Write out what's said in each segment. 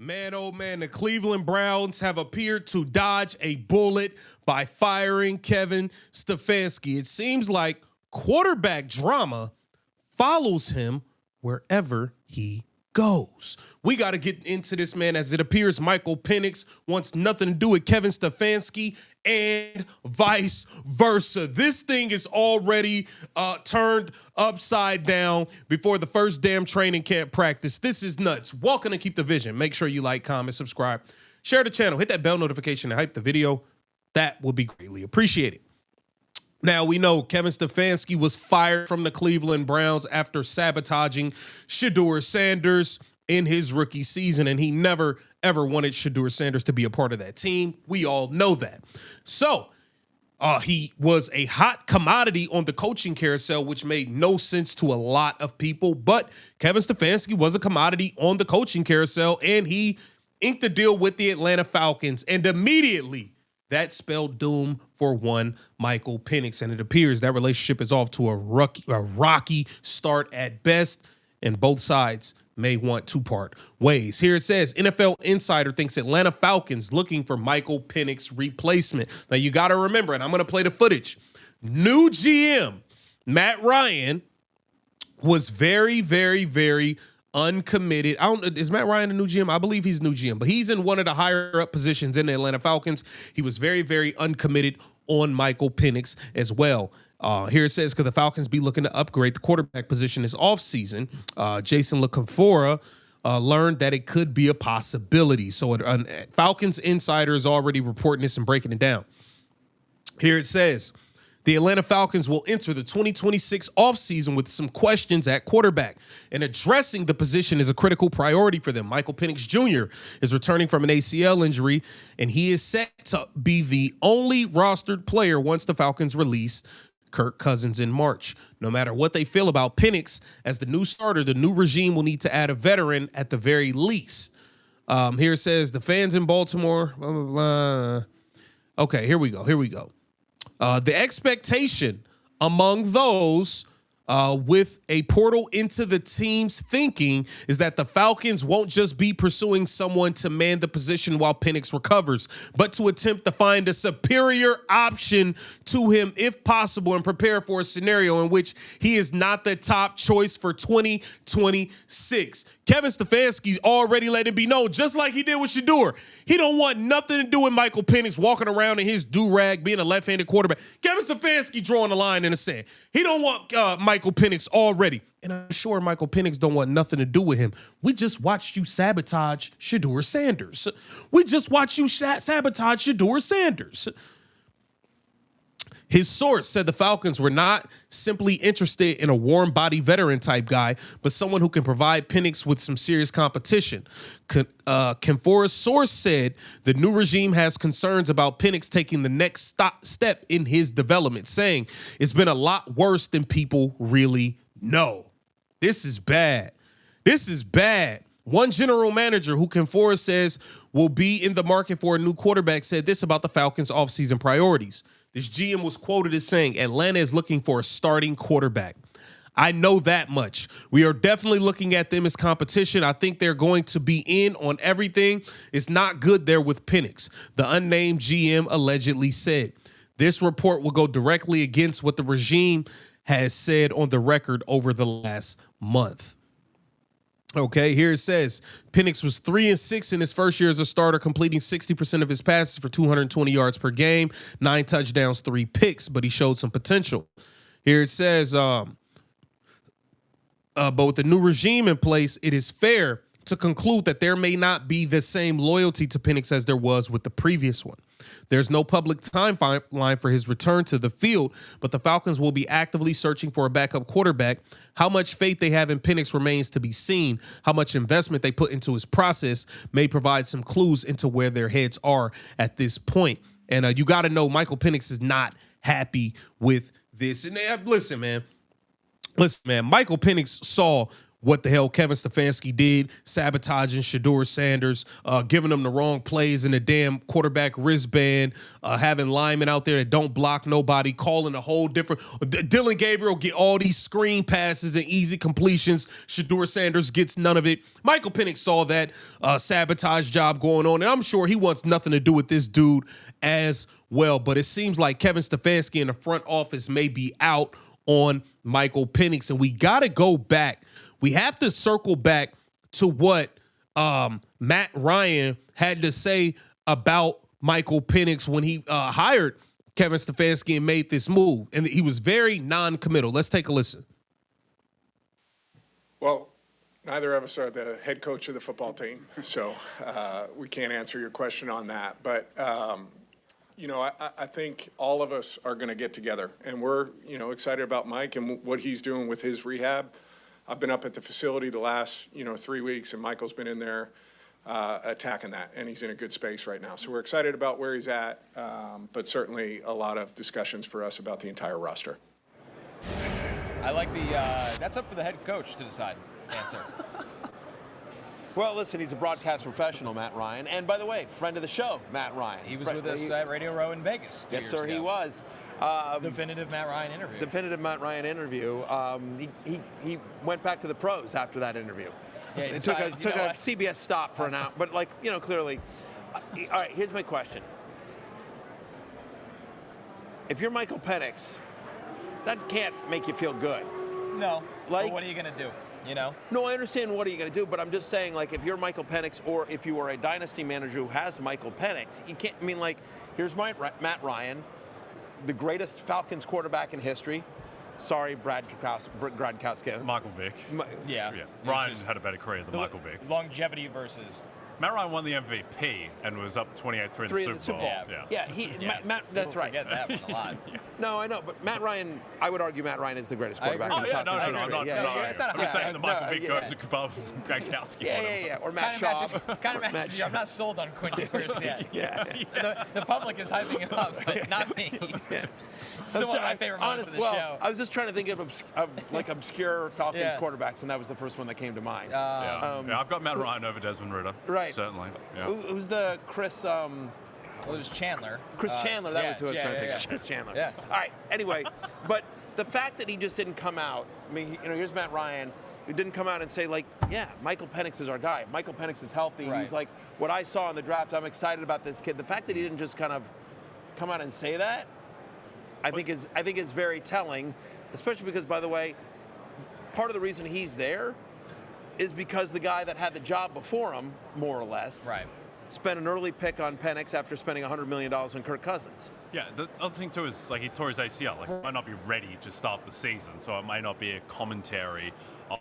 Man, oh man, the Cleveland Browns have appeared to dodge a bullet by firing Kevin Stefanski. It seems like quarterback drama follows him wherever he goes. We got to get into this, man. As it appears, Michael Penix wants nothing to do with Kevin Stefanski and vice versa. This thing is already turned upside down before the first damn training camp practice. This is nuts. Welcome to Keep the Vision. Make sure you like, comment, subscribe, share the channel, hit that bell notification and hype the video. That will be greatly appreciated. Now, we know Kevin Stefanski was fired from the Cleveland Browns after sabotaging Shedeur Sanders in his rookie season, and he never, ever wanted Shedeur Sanders to be a part of that team. We all know that. So he was a hot commodity on the coaching carousel, which made no sense to a lot of people. But Kevin Stefanski was a commodity on the coaching carousel, and he inked a deal with the Atlanta Falcons, and immediately that spelled doom for one Michael Penix, and it appears that relationship is off to a rocky start at best, and both sides may want to part ways. Here it says, NFL Insider thinks Atlanta Falcons looking for Michael Penix replacement. Now, you got to remember, and I'm going to play the footage, new GM Matt Ryan was very, very, very uncommitted. Is Matt Ryan a new GM? I believe he's new GM, but he's in one of the higher up positions in the Atlanta Falcons. He was very, very uncommitted on Michael Penix as well. Here it says, could the Falcons be looking to upgrade the quarterback position this offseason? Jason LaCanfora learned that it could be a possibility. So Falcons Insider is already reporting this and breaking it down. Here it says, the Atlanta Falcons will enter the 2026 offseason with some questions at quarterback, and addressing the position is a critical priority for them. Michael Penix Jr. is returning from an ACL injury, and he is set to be the only rostered player once the Falcons release Kirk Cousins in March. No matter what they feel about Penix as the new starter, the new regime will need to add a veteran at the very least. Here it says, the fans in Baltimore, blah, blah, blah. Okay, here we go. The expectation among those with a portal into the team's thinking is that the Falcons won't just be pursuing someone to man the position while Penix recovers, but to attempt to find a superior option to him if possible and prepare for a scenario in which he is not the top choice for 2026. Kevin Stefanski's already let it be known, just like he did with Shedeur. He don't want nothing to do with Michael Penix walking around in his do-rag, being a left-handed quarterback. Kevin Stefanski drawing the line in the sand. He don't want Michael Penix already. And I'm sure Michael Penix don't want nothing to do with him. We just watched you sabotage Shedeur Sanders. His source said the Falcons were not simply interested in a warm body veteran type guy, but someone who can provide Penix with some serious competition. Canfora's source said the new regime has concerns about Penix taking the next step in his development, saying it's been a lot worse than people really know. This is bad. One general manager who Canfora says will be in the market for a new quarterback said this about the Falcons' offseason priorities. This GM was quoted as saying, Atlanta is looking for a starting quarterback. I know that much. We are definitely looking at them as competition. I think they're going to be in on everything. It's not good there with Penix, the unnamed GM allegedly said. This report will go directly against what the regime has said on the record over the last month. Okay, here it says Penix was 3-6 in his first year as a starter, completing 60% of his passes for 220 yards per game, 9 touchdowns, 3 picks, but he showed some potential. Here it says, but with the new regime in place, it is fair to conclude that there may not be the same loyalty to Penix as there was with the previous one. There's no public timeline for his return to the field, but the Falcons will be actively searching for a backup quarterback. How much faith they have in Penix remains to be seen. How much investment they put into his process may provide some clues into where their heads are at this point. And you got to know Michael Penix is not happy with this. And listen, man, Michael Penix saw what the hell Kevin Stefanski did, sabotaging Shedeur Sanders, giving them the wrong plays in the damn quarterback wristband, having linemen out there that don't block nobody, calling a whole different. Dylan Gabriel get all these screen passes and easy completions. Shedeur Sanders gets none of it. Michael Penix saw that sabotage job going on, and I'm sure he wants nothing to do with this dude as well. But it seems like Kevin Stefanski in the front office may be out on Michael Penix, and we got to go back. We have to circle back to what Matt Ryan had to say about Michael Penix when he hired Kevin Stefanski and made this move. And he was very non-committal. Let's take a listen. Well, neither of us are the head coach of the football team, so we can't answer your question on that. But, I think all of us are going to get together, and we're, excited about Mike and what he's doing with his rehab. I've been up at the facility the last, 3 weeks, and Michael's been in there attacking that, and he's in a good space right now. So we're excited about where he's at, but certainly a lot of discussions for us about the entire roster. I like that's up for the head coach to decide answer. Well, listen, he's a broadcast professional, Matt Ryan. And by the way, friend of the show, Matt Ryan. He was with us at Radio Row in Vegas 2 years ago. Yes, sir, he was. Definitive Matt Ryan interview. Definitive Matt Ryan interview. He went back to the pros after that interview. Yeah, it took a CBS stop for an hour. But, clearly. All right, here's my question. If you're Michael Penix, that can't make you feel good. No. But what are you going to do? No, I understand what are you going to do, but I'm just saying, if you're Michael Penix or if you are a dynasty manager who has Michael Penix, you can't, here's Matt Ryan, the greatest Falcons quarterback in history. Sorry, Brad Gradkowski. Michael Vick. Yeah. Ryan had a better career than Michael Vick. Longevity versus... Matt Ryan won the MVP and was up 28-3 in the Super Bowl. Matt, that's right. Forget that one a lot. No, I know, but Matt Ryan, I would argue Matt Ryan is the greatest quarterback in the Falcons history. I'm just saying that Michael Vick goes above Gradkowski. Yeah. Or Matt Shaw. Kind of matches you. I'm not sold on Quinn Ewers yet. The public is hyping him up, but not me. Still one of my favorite moments of the show. I was just trying to think of obscure Falcons quarterbacks, and that was the first one that came to mind. I've got Matt Ryan over Desmond Ridder. Right. Certainly. Yeah. Who's the Chris? Well, there's Chandler. Chris Chandler. That was who I was trying to think of. Chris Chandler. Yeah. All right. Anyway, but the fact that he just didn't come out. Here's Matt Ryan. Who didn't come out and say, Michael Penix is our guy. Michael Penix is healthy. Right. He's what I saw in the draft. I'm excited about this kid. The fact that he didn't just kind of come out and say that, I think is very telling, especially because, by the way, part of the reason he's there is because the guy that had the job before him, more or less, spent an early pick on Penix after spending $100 million on Kirk Cousins. Yeah, the other thing too is he tore his ACL. He might not be ready to start the season, so it might not be a commentary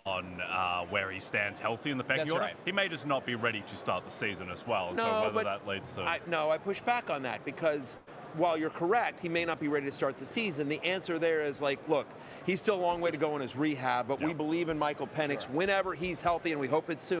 on where he stands healthy in the pecking order. Right. He may just not be ready to start the season as well. So whether that leads to I push back on that because while you're correct, he may not be ready to start the season. The answer there is look, he's still a long way to go in his rehab, but we believe in Michael Penix whenever he's healthy, and we hope it's soon.